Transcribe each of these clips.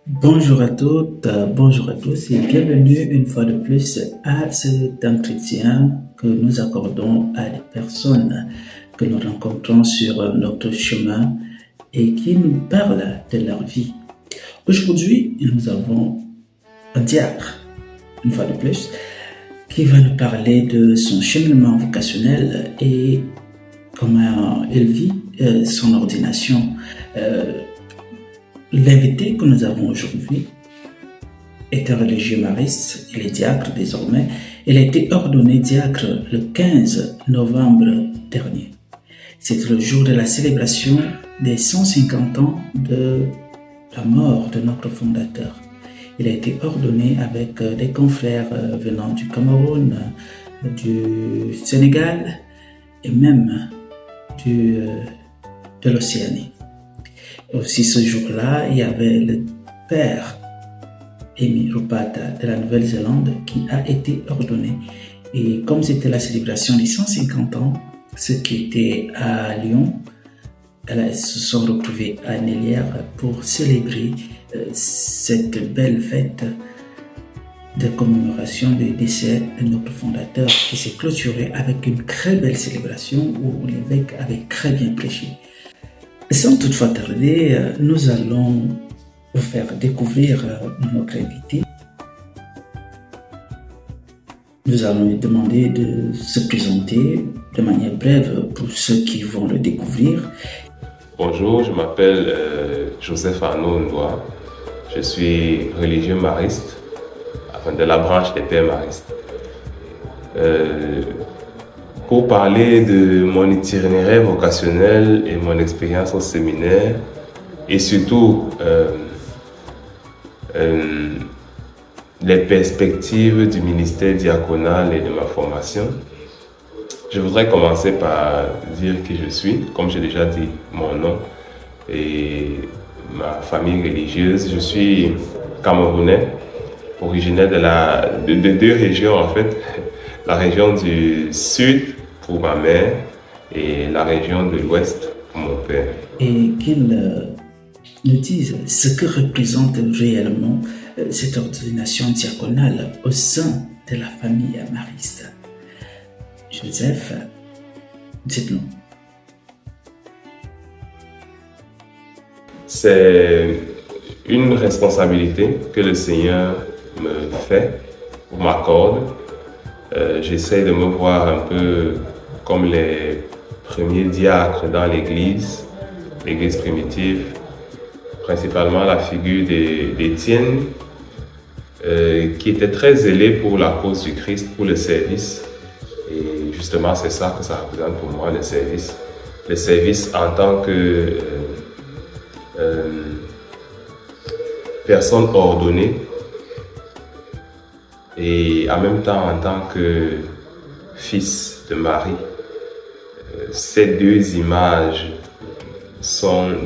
Bonjour à toutes, bonjour à tous et bienvenue une fois de plus à cet entretien que nous accordons à des personnes que nous rencontrons sur notre chemin et qui nous parlent de leur vie. Aujourd'hui, nous avons un diacre, une fois de plus, qui va nous parler de son cheminement vocationnel et comment il vit son ordination. L'invité que nous avons aujourd'hui est un religieux mariste, il est diacre désormais. Il a été ordonné diacre le 15 novembre dernier. C'est le jour de la célébration des 150 ans de la mort de notre fondateur. Il a été ordonné avec des confrères venant du Cameroun, du Sénégal et même de l'Océanie. Aussi ce jour-là, il y avait le père Emi Rupata de la Nouvelle-Zélande qui a été ordonné. Et comme c'était la célébration des 150 ans, ceux qui étaient à Lyon se sont retrouvés à Nélière pour célébrer cette belle fête de commémoration du décès de notre fondateur qui s'est clôturée avec une très belle célébration où l'évêque avait très bien prêché. Sans toutefois tarder, nous allons vous faire découvrir notre invité. Nous allons lui demander de se présenter de manière brève pour ceux qui vont le découvrir. Bonjour, je m'appelle Joseph Arnaud Ndoa. Je suis religieux mariste, de la branche des Pères maristes. Pour parler de mon itinéraire vocationnel et mon expérience au séminaire, et surtout les perspectives du ministère diaconal et de ma formation, je voudrais commencer par dire qui je suis, comme j'ai déjà dit mon nom et ma famille religieuse. Je suis camerounais, originaire de deux régions en fait, la région du sud pour ma mère et la région de l'ouest pour mon père. Et qu'il nous dise ce que représente réellement cette ordination diaconale au sein de la famille mariste. Joseph, dites-nous. C'est une responsabilité que le Seigneur me fait ou m'accorde. J'essaie de me voir un peu comme les premiers diacres dans l'église primitive, principalement la figure d'Étienne, qui était très zélé pour la cause du Christ, pour le service. Et justement, c'est ça que ça représente pour moi, le service. Le service en tant que personne ordonnée et en même temps en tant que fils de Marie. Ces deux images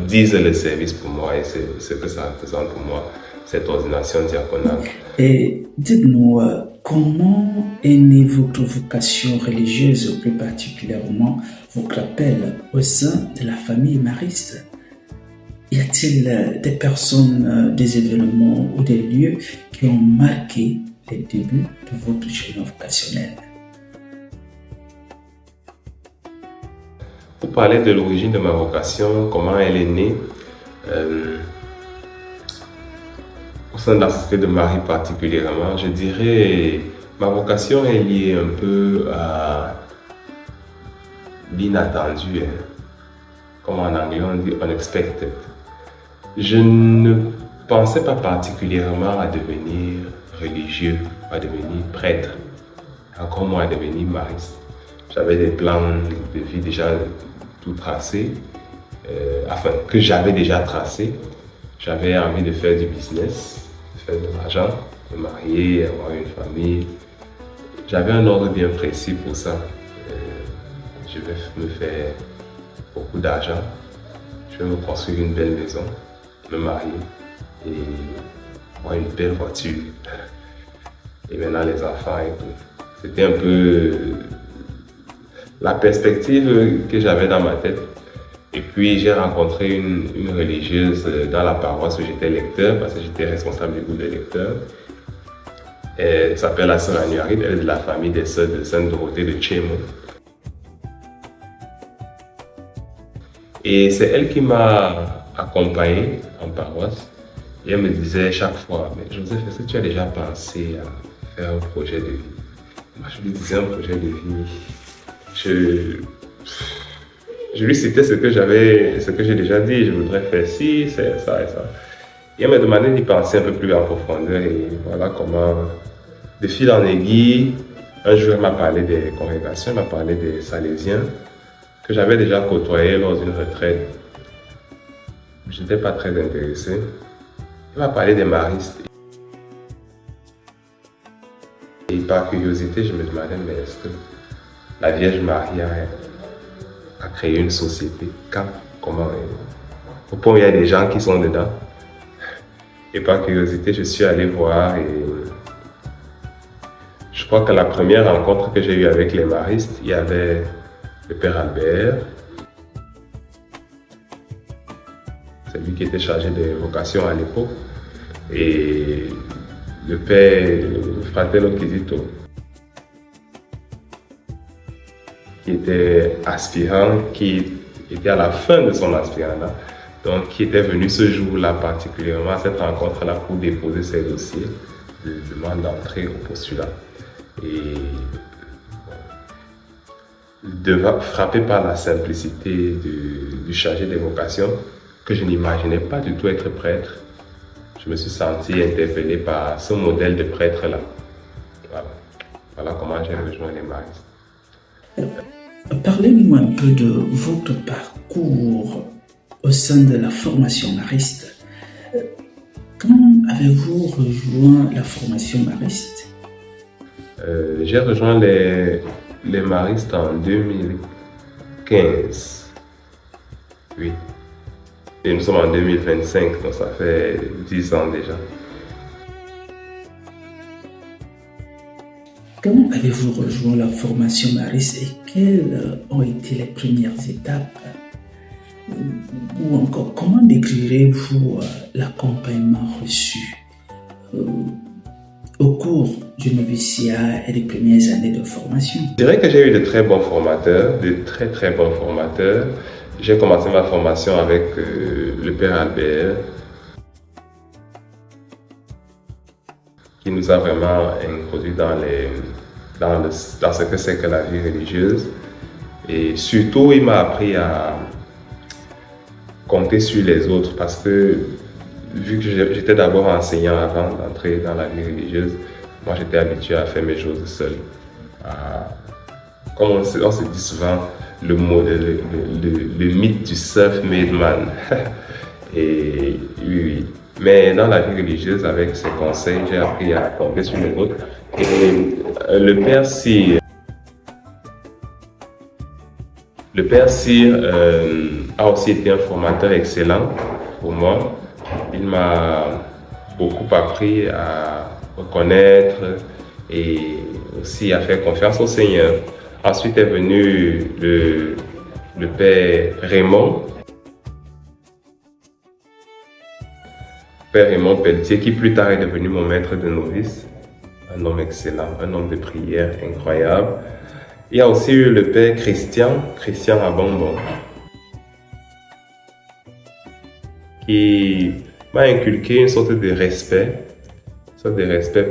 disent le service pour moi et c'est ce que ça représente pour moi, cette ordination diaconale. Et dites-nous, comment est née votre vocation religieuse, plus particulièrement votre appel au sein de la famille mariste? Y a-t-il des personnes, des événements ou des lieux qui ont marqué les débuts de votre chemin vocationnel? Pour parler de l'origine de ma vocation, comment elle est née, au sein de la Société de Marie particulièrement, je dirais ma vocation est liée un peu à l'inattendu, comme en anglais on dit unexpected. Je ne pensais pas particulièrement à devenir religieux, à devenir prêtre, encore moins à devenir mariste. J'avais des plans de vie déjà tout tracés, que j'avais déjà tracés. J'avais envie de faire du business, de faire de l'argent, de me marier, avoir une famille. J'avais un ordre bien précis pour ça. Je vais me faire beaucoup d'argent, je vais me construire une belle maison, me marier et avoir une belle voiture. Et maintenant les enfants et tout. C'était un peu la perspective que j'avais dans ma tête. Et puis j'ai rencontré une religieuse dans la paroisse où j'étais lecteur, parce que j'étais responsable du groupe de lecteurs. Elle s'appelle la sœur Anuarid, elle est de la famille des sœurs de Sainte Dorothée de Tchémo. Et c'est elle qui m'a accompagné en paroisse. Et elle me disait chaque fois, mais Joseph, est-ce que tu as déjà pensé à faire un projet de vie? Moi, je lui disais un projet de vie. Je lui citais ce que j'ai déjà dit, je voudrais faire ci, ça et ça. Et elle m'a demandé d'y penser un peu plus en profondeur et voilà comment, de fil en aiguille, un jour elle m'a parlé des congrégations, elle m'a parlé des Salésiens que j'avais déjà côtoyés lors d'une retraite. Je n'étais pas très intéressé. Elle m'a parlé des maristes. Et par curiosité, je me demandais, mais est-ce que la Vierge Marie a créé une société? Quand? Comment? Au point où il y a des gens qui sont dedans. Et par curiosité, je suis allé voir et je crois que la première rencontre que j'ai eue avec les maristes, il y avait le Père Albert. C'est lui qui était chargé des vocations à l'époque. Et le Père Fratello Quisito, qui était aspirant, qui était à la fin de son aspiranat, donc qui était venu ce jour-là particulièrement à cette rencontre-là pour déposer ses dossiers de demande d'entrée au postulat. Et frappé par la simplicité du chargé des vocations, que je n'imaginais pas du tout être prêtre, je me suis senti interpellé par ce modèle de prêtre-là. Voilà comment j'ai rejoint les maristes. Parlez-nous un peu de votre parcours au sein de la formation mariste. Comment avez-vous rejoint la formation mariste? J'ai rejoint les maristes en 2015. Oui. Et nous sommes en 2025, donc ça fait 10 ans déjà. Comment avez-vous rejoint la formation mariste et quelles ont été les premières étapes? Ou encore, comment décrirez-vous l'accompagnement reçu au cours du noviciat et des premières années de formation? Je dirais que j'ai eu de très bons formateurs, de très bons formateurs. J'ai commencé ma formation avec le Père Albert, qui nous a vraiment introduit dans ce que c'est que la vie religieuse. Et surtout, il m'a appris à compter sur les autres parce que, vu que j'étais d'abord enseignant avant d'entrer dans la vie religieuse, moi j'étais habitué à faire mes choses seul. Comme on se dit souvent, le mythe du self-made man. Et oui. Mais dans la vie religieuse, avec ses conseils, j'ai appris à compter sur les autres. Et le Père Cyr a aussi été un formateur excellent pour moi. Il m'a beaucoup appris à reconnaître et aussi à faire confiance au Seigneur. Ensuite est venu le Père Raymond. Père Raymond Pelletier, qui plus tard est devenu mon maître de novice. Un homme excellent, un homme de prière incroyable. Il y a aussi eu le Père Christian Abondon, qui m'a inculqué une sorte de respect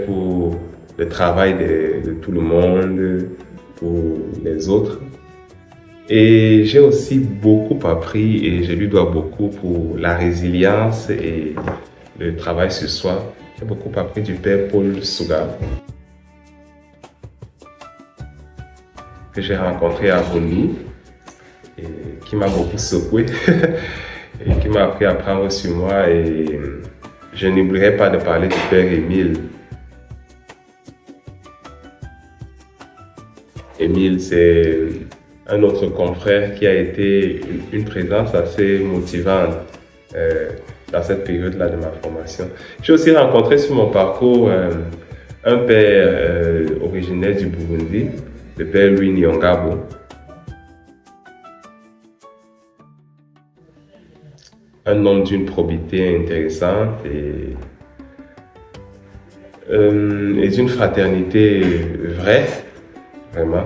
pour le travail de tout le monde, pour les autres. Et j'ai aussi beaucoup appris et je lui dois beaucoup pour la résilience et le travail sur soi. J'ai beaucoup appris du Père Paul Souga, que j'ai rencontré à Rony et qui m'a beaucoup secoué et qui m'a appris à prendre sur moi. Et je n'oublierai pas de parler du Père Émile. Émile, c'est un autre confrère qui a été une présence assez motivante dans cette période-là de ma formation. J'ai aussi rencontré sur mon parcours un père originaire du Burundi, le Père Louis Nyongabo, un homme d'une probité intéressante et d'une fraternité vraie, vraiment.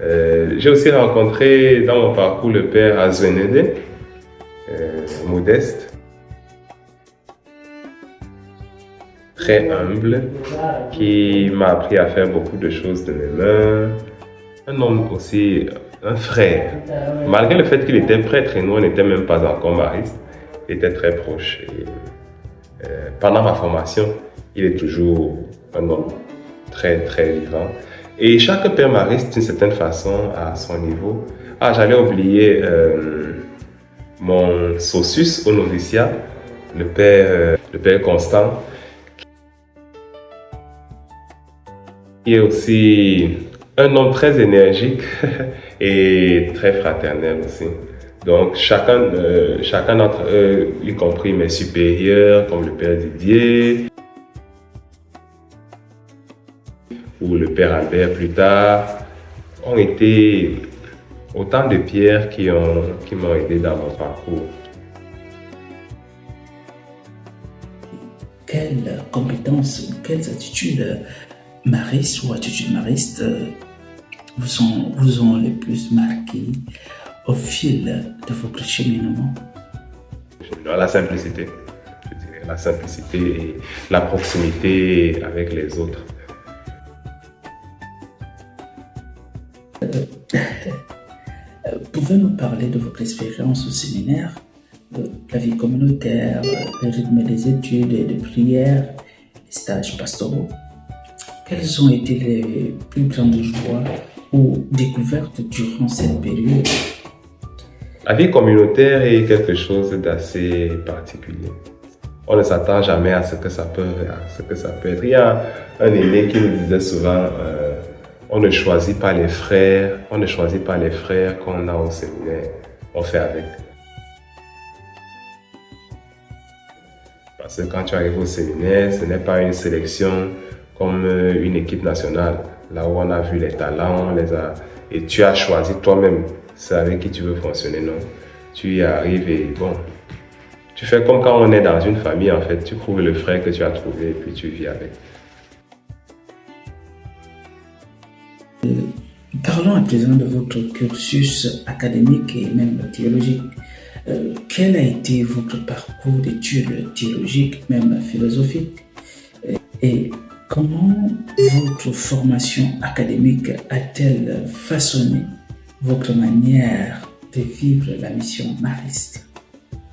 J'ai aussi rencontré dans mon parcours le père Azwenede, modeste, très humble, qui m'a appris à faire beaucoup de choses de mes mains. Un homme aussi, un frère. Malgré le fait qu'il était prêtre et nous, on n'était même pas encore maristes, il était très proche. Et, pendant ma formation, il est toujours un homme très, très vivant. Et chaque père mariste, d'une certaine façon, à son niveau. Ah, j'allais oublier mon socius au noviciat, le père Constant, qui est aussi un homme très énergique et très fraternel aussi. Donc chacun d'entre eux, y compris mes supérieurs, comme le père Didier ou le père Albert plus tard, ont été autant de pierres qui m'ont aidé dans mon parcours. Quelles compétences ou quelles attitudes maristes ou attitudes maristes vous ont le plus marqué au fil de votre cheminement? La simplicité, je dirais, la simplicité et la proximité avec les autres. Pouvez-vous nous parler de votre expérience au séminaire, de la vie communautaire, le rythme des études et de prières, les stages pastoraux? Quelles ont été les plus grandes joies ou découvertes durant cette période? La vie communautaire est quelque chose d'assez particulier. On ne s'attend jamais à ce que ça peut être. Il y a un aîné qui nous disait souvent on ne choisit pas les frères, qu'on a au séminaire, on fait avec. Parce que quand tu arrives au séminaire, ce n'est pas une sélection comme une équipe nationale, là où on a vu les talents, et tu as choisi toi-même, c'est avec qui tu veux fonctionner, non. Tu y arrives et bon, tu fais comme quand on est dans une famille en fait, tu trouves le frère que tu as trouvé et puis tu vis avec. Parlons à présent de votre cursus académique et même théologique. Quel a été votre parcours d'études théologiques, même philosophiques, et comment votre formation académique a-t-elle façonné votre manière de vivre la mission mariste?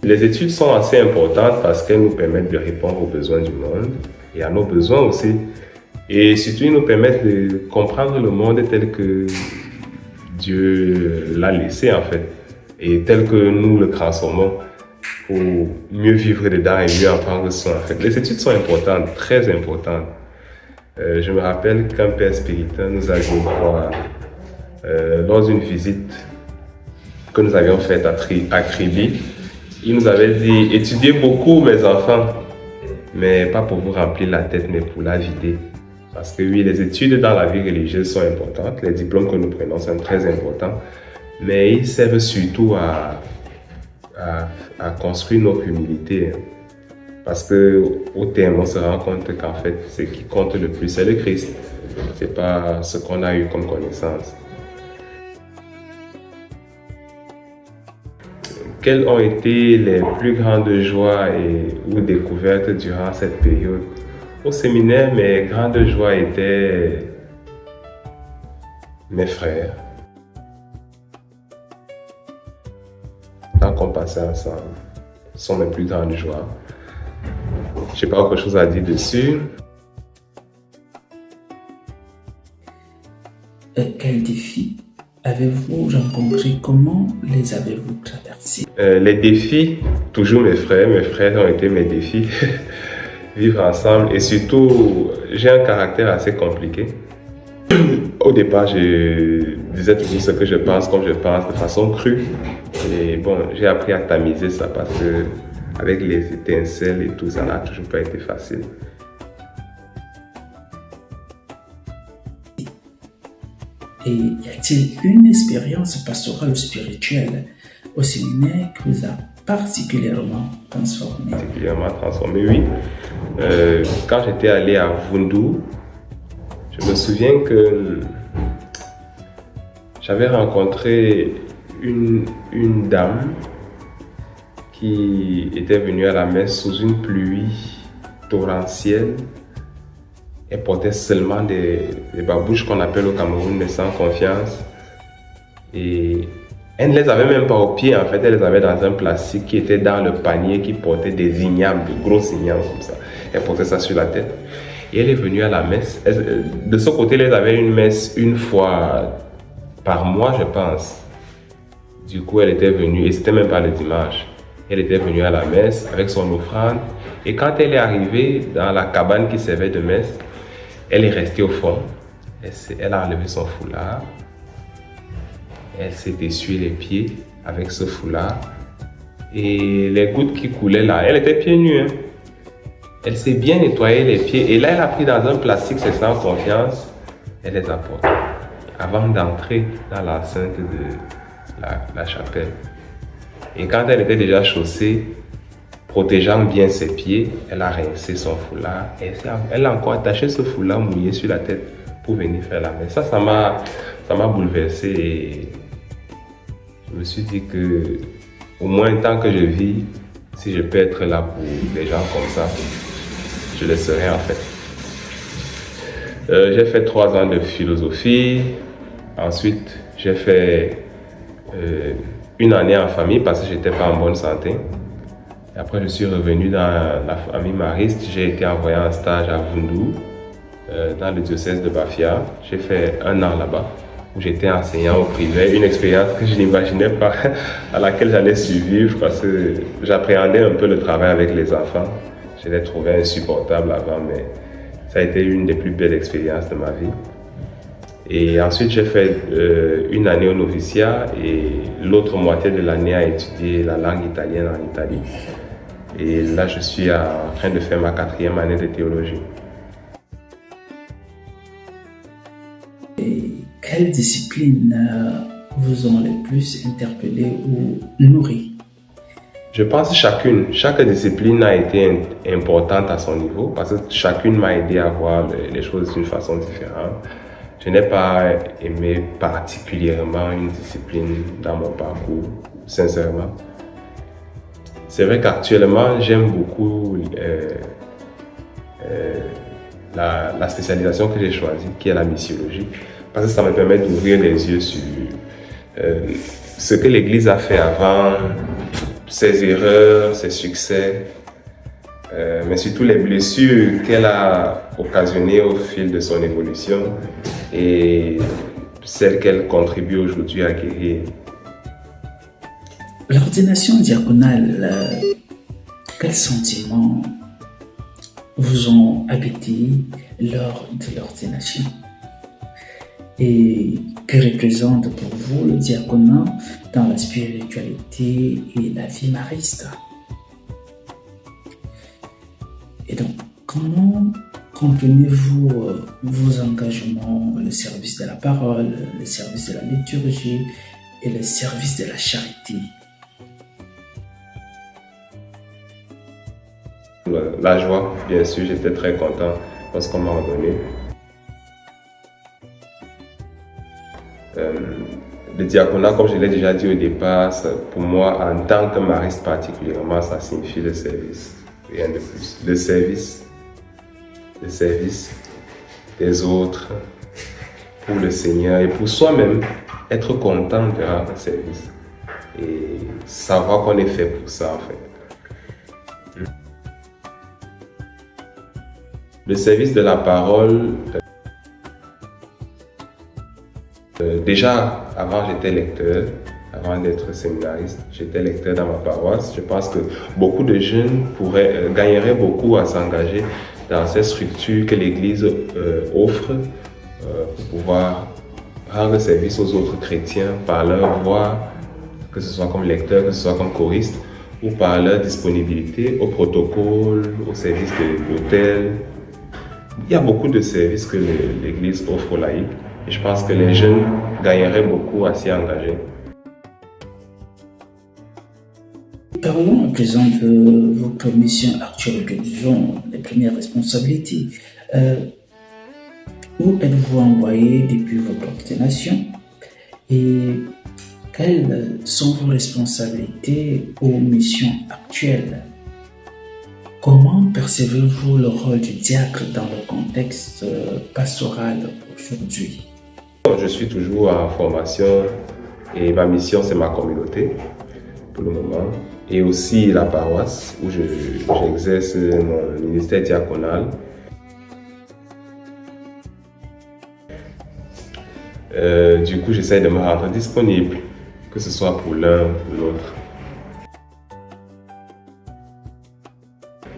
Les études sont assez importantes parce qu'elles nous permettent de répondre aux besoins du monde et à nos besoins aussi. Et surtout, ils nous permettent de comprendre le monde tel que Dieu l'a laissé en fait, et tel que nous le transformons pour mieux vivre dedans et mieux en prendre soin en fait. Les études sont importantes, très importantes. Je me rappelle qu'un père spiritain nous a dit une fois, lors d'une visite que nous avions faite à Kribi, il nous avait dit « Étudiez beaucoup mes enfants, mais pas pour vous remplir la tête, mais pour la vider. » Parce que oui, les études dans la vie religieuse sont importantes, les diplômes que nous prenons sont très importants, mais ils servent surtout à construire notre humilité. Parce qu'au terme, on se rend compte qu'en fait, ce qui compte le plus, c'est le Christ. Ce n'est pas ce qu'on a eu comme connaissance. Quelles ont été les plus grandes joies ou découvertes durant cette période? Au séminaire, mes grandes joies étaient mes frères. Tant qu'on passait ensemble, ce sont mes plus grandes joies. Je n'ai pas autre chose à dire dessus. Quels défis avez-vous rencontrés? Comment les avez-vous traversés? Les défis, toujours mes frères ont été mes défis. Vivre ensemble et surtout, j'ai un caractère assez compliqué. Au départ, je disais toujours ce que je pense comme je pense, de façon crue. Et bon, j'ai appris à tamiser ça parce que avec les étincelles et tout, ça n'a toujours pas été facile. Et y a-t-il une expérience pastorale ou spirituelle au séminaire qui vous a particulièrement transformé? Particulièrement transformé, oui. Quand j'étais allé à Vundu, je me souviens que j'avais rencontré une dame qui était venue à la messe sous une pluie torrentielle. Elle portait seulement des babouches qu'on appelle au Cameroun des sans confiance. Et elle ne les avait même pas aux pieds, en fait, elle les avait dans un plastique qui était dans le panier qui portait des ignames, de gros ignames comme ça. Elle portait ça sur la tête. Et elle est venue à la messe. De ce côté, elle avait une messe une fois par mois, je pense. Du coup, elle était venue, et c'était même pas le dimanche. Elle était venue à la messe avec son offrande. Et quand elle est arrivée dans la cabane qui servait de messe, elle est restée au fond. Elle a enlevé son foulard. Elle s'est essuyée les pieds avec ce foulard. Et les gouttes qui coulaient là, elle était pieds nus. Hein. Elle s'est bien nettoyé les pieds. Et là, elle a pris dans un plastique ses sans confiance. Elle les a portés avant d'entrer dans l'enceinte de la chapelle. Et quand elle était déjà chaussée, protégeant bien ses pieds, elle a rincé son foulard. Et elle a encore attaché ce foulard mouillé sur la tête pour venir faire la messe. Ça m'a bouleversé. Et je me suis dit que, au moins tant que je vis, si je peux être là pour des gens comme ça, je le serai en fait. J'ai fait 3 ans de philosophie. Ensuite, j'ai fait 1 année en famille parce que je n'étais pas en bonne santé. Et après, je suis revenu dans la famille mariste. J'ai été envoyé en stage à Vundu, dans le diocèse de Bafia. J'ai fait 1 an là-bas, où j'étais enseignant au privé. Une expérience que je n'imaginais pas, à laquelle j'allais survivre parce que j'appréhendais un peu le travail avec les enfants. Je les trouvais insupportables avant, mais ça a été une des plus belles expériences de ma vie. Et ensuite, j'ai fait 1 année au noviciat et l'autre moitié de l'année à étudier la langue italienne en Italie. Et là, je suis en train de faire ma 4e année de théologie. Et quelles disciplines vous ont le plus interpellé ou nourri? Je pense que chaque discipline a été importante à son niveau parce que chacune m'a aidé à voir les choses d'une façon différente. Je n'ai pas aimé particulièrement une discipline dans mon parcours, sincèrement. C'est vrai qu'actuellement, j'aime beaucoup la spécialisation que j'ai choisie, qui est la missiologie, parce que ça me permet d'ouvrir les yeux sur ce que l'Église a fait avant, ses erreurs, ses succès, mais surtout les blessures qu'elle a occasionnées au fil de son évolution et celles qu'elle contribue aujourd'hui à guérir. L'ordination diaconale, quels sentiments vous ont habité lors de l'ordination? Et que représente pour vous le diaconat dans la spiritualité et la vie mariste? Et donc, comment comprenez-vous vos engagements, le service de la parole, le service de la liturgie et le service de la charité? La joie, bien sûr, j'étais très content lorsqu'on m'a ordonné. Le diaconat, comme je l'ai déjà dit au départ, pour moi, en tant que mariste particulièrement, ça signifie le service, rien de plus. Le service des autres, pour le Seigneur et pour soi-même, être content de rendre service et savoir qu'on est fait pour ça en fait. Le service de la parole, déjà avant j'étais lecteur, avant d'être séminariste, j'étais lecteur dans ma paroisse. Je pense que beaucoup de jeunes gagneraient beaucoup à s'engager dans ces structures que l'Église offre pour pouvoir rendre service aux autres chrétiens par leur voix, que ce soit comme lecteur, que ce soit comme choriste, ou par leur disponibilité au protocole, au service de l'hôtel. Il y a beaucoup de services que l'Église offre aux laïcs et je pense que les jeunes gagneraient beaucoup à s'y engager. Par Parlons à présent de votre mission actuelle, disons les premières responsabilités. Où êtes-vous envoyé depuis votre ordination et quelles sont vos responsabilités aux missions actuelles? Comment percevez-vous le rôle du diacre dans le contexte pastoral aujourd'hui? Je suis toujours en formation et ma mission, c'est ma communauté pour le moment. Et aussi la paroisse où j'exerce mon ministère diaconal. Du coup, j'essaie de me rendre disponible, que ce soit pour l'un ou l'autre.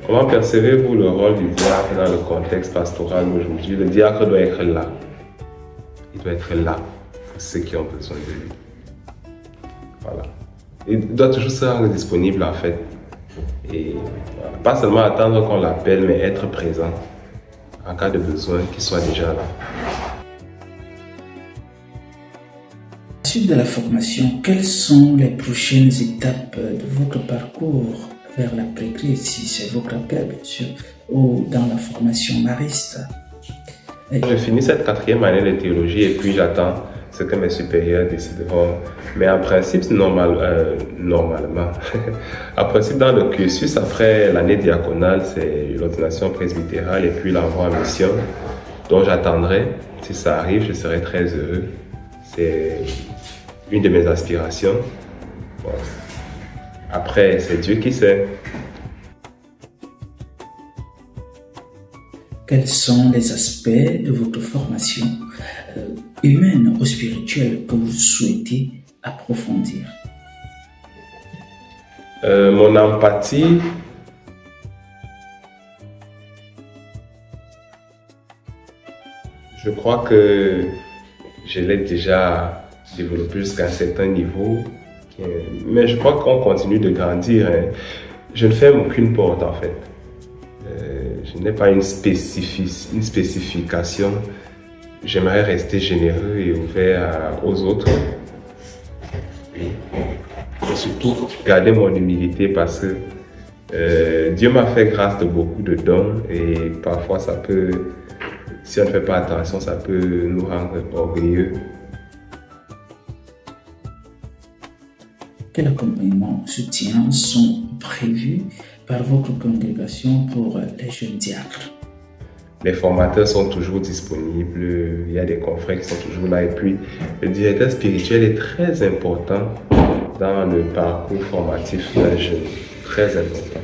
Comment percevez-vous le rôle du diacre dans le contexte pastoral aujourd'hui? Le diacre doit être là. Il doit être là pour ceux qui ont besoin de lui. Voilà. Il doit toujours se rendre disponible en fait. Et voilà. Pas seulement attendre qu'on l'appelle, mais être présent. En cas de besoin, qu'il soit déjà là. À la suite de la formation, quelles sont les prochaines étapes de votre parcours vers l'après-Christ, si c'est votre appel bien sûr, ou dans la formation mariste? Je finis cette 4e année de théologie et puis j'attends ce que mes supérieurs décideront. Mais en principe, normalement, en principe dans le cursus, après l'année diaconale, c'est l'ordination presbytérale et puis l'envoi en mission. Donc j'attendrai. Si ça arrive, je serai très heureux. C'est une de mes aspirations. Bon. Après, c'est Dieu qui sait. Quels sont les aspects de votre formation humaine ou spirituelle que vous souhaitez approfondir? Mon empathie, je crois que je l'ai déjà développée jusqu'à un certain niveau, mais je crois qu'on continue de grandir. Je ne ferme aucune porte en fait. Je n'ai pas une spécification. J'aimerais rester généreux et ouvert aux autres. Et surtout, garder mon humilité parce que Dieu m'a fait grâce de beaucoup de dons et parfois ça peut, si on ne fait pas attention, ça peut nous rendre orgueilleux. Quels accompagnements ou soutiens sont prévus par votre congrégation pour les jeunes diacres? Les formateurs sont toujours disponibles, il y a des confrères qui sont toujours là et puis le directeur spirituel est très important dans le parcours formatif d'un jeune, très important.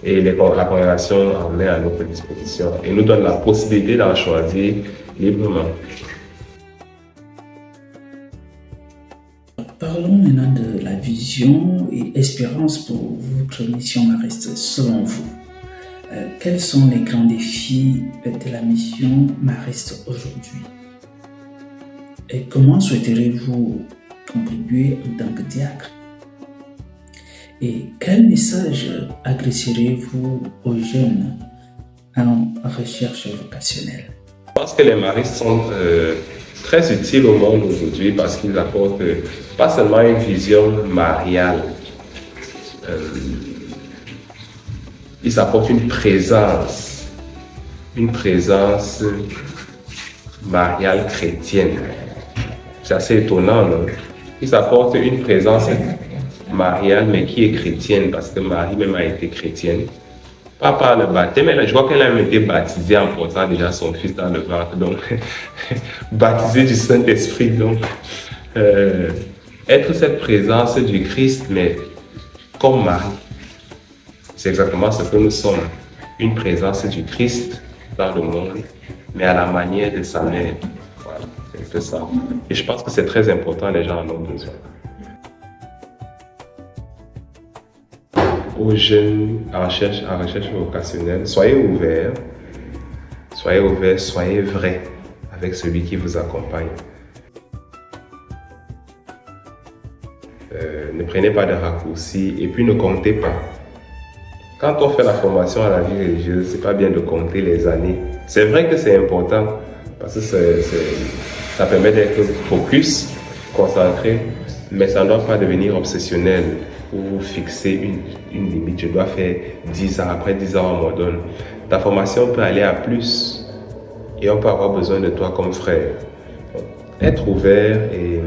Et la congrégation en met à notre disposition et nous donne la possibilité d'en choisir librement. Parlons maintenant de la vision et espérance pour votre mission mariste selon vous. Quels sont les grands défis de la mission mariste aujourd'hui? Et comment souhaiterez-vous contribuer en tant que diacre? Et quel message adresserez-vous aux jeunes en recherche vocationnelle? Je pense que les maristes sont très utiles au monde aujourd'hui parce qu'ils apportent pas seulement une vision mariale, ils apportent une présence mariale chrétienne. C'est assez étonnant, non? Ils apportent une présence mariale mais qui est chrétienne parce que Marie même a été chrétienne. Pas par le baptême, mais je vois qu'elle a même été baptisée en portant déjà son fils dans le ventre, donc baptisée du Saint-Esprit. Donc, être cette présence du Christ, mais comme Marie, c'est exactement ce que nous sommes. Une présence du Christ dans le monde, mais à la manière de sa mère. Voilà, c'est un peu ça. Et je pense que c'est très important, les gens en ont besoin. Aux jeunes en recherche vocationnelle, soyez ouverts, soyez vrais avec celui qui vous accompagne. Ne prenez pas de raccourcis et puis ne comptez pas. Quand on fait la formation à la vie religieuse, c'est pas bien de compter les années. C'est vrai que c'est important parce que ça permet d'être focus, concentré, mais ça ne doit pas devenir obsessionnel. ou fixer une limite. Je dois faire 10 ans, après 10 ans on me donne. Ta formation peut aller à plus et on peut avoir besoin de toi comme frère. Être ouvert et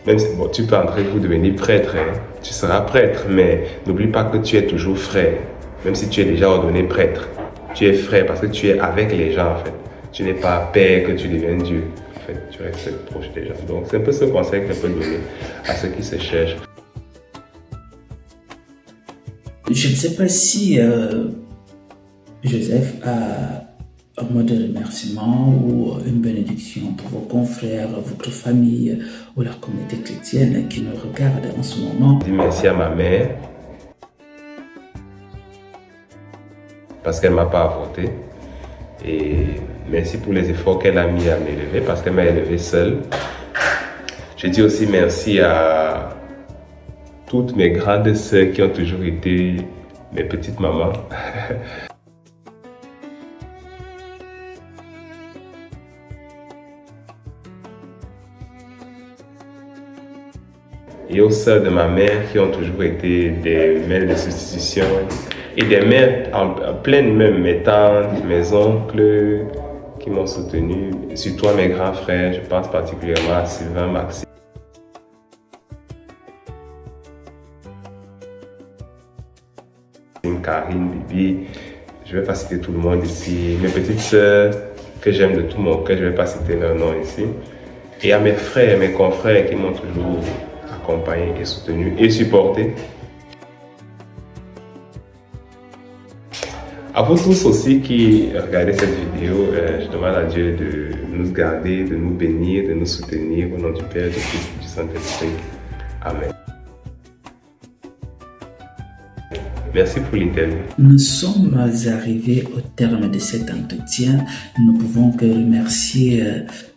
même si tu peux entrer pour devenir prêtre, hein, tu seras prêtre, mais n'oublie pas que tu es toujours frère. Même si tu es déjà ordonné prêtre, tu es frère parce que tu es avec les gens en fait. Tu n'es pas père que tu deviens Dieu. En fait, tu restes proche des gens. Donc c'est un peu ce conseil que je peux donner à ceux qui se cherchent. Je ne sais pas si Joseph a un mot de remerciement ou une bénédiction pour vos confrères, votre famille ou la communauté chrétienne qui nous regarde en ce moment. Je dis merci à ma mère parce qu'elle ne m'a pas avorté. Et merci pour les efforts qu'elle a mis à m'élever parce qu'elle m'a élevé seule. Je dis aussi merci à toutes mes grandes sœurs qui ont toujours été mes petites mamans. Et aux sœurs de ma mère qui ont toujours été des mères de substitution et des mères en pleine même, mes tantes, mes oncles qui m'ont soutenu, surtout à mes grands frères, je pense particulièrement à Sylvain, Maxime. Karine, Bibi, je ne vais pas citer tout le monde ici, mes petites sœurs que j'aime de tout mon cœur, je ne vais pas citer leur nom ici, et à mes frères, mes confrères qui m'ont toujours accompagné et soutenu et supporté. À vous tous aussi qui regardez cette vidéo, je demande à Dieu de nous garder, de nous bénir, de nous soutenir au nom du Père, du Fils et du Saint-Esprit. Amen. Merci pour l'interview. Nous sommes arrivés au terme de cet entretien. Nous ne pouvons que remercier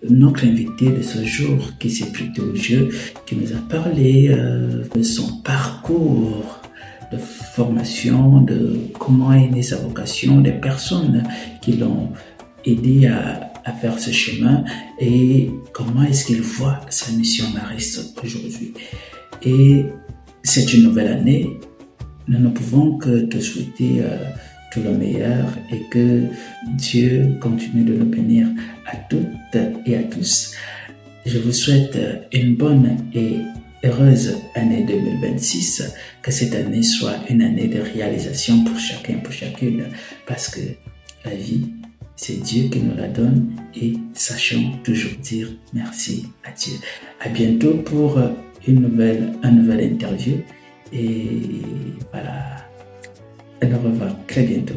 notre invité de ce jour qui s'est prêté au jeu, qui nous a parlé de son parcours de formation, de comment est née sa vocation, des personnes qui l'ont aidé à faire ce chemin et comment est-ce qu'il voit sa mission mariste aujourd'hui. Et c'est une nouvelle année. Nous ne pouvons que te souhaiter tout le meilleur et que Dieu continue de nous bénir à toutes et à tous. Je vous souhaite une bonne et heureuse année 2026, que cette année soit une année de réalisation pour chacun, pour chacune, parce que la vie, c'est Dieu qui nous la donne et sachons toujours dire merci à Dieu. À bientôt pour une nouvelle interview. Et voilà, au revoir très bientôt.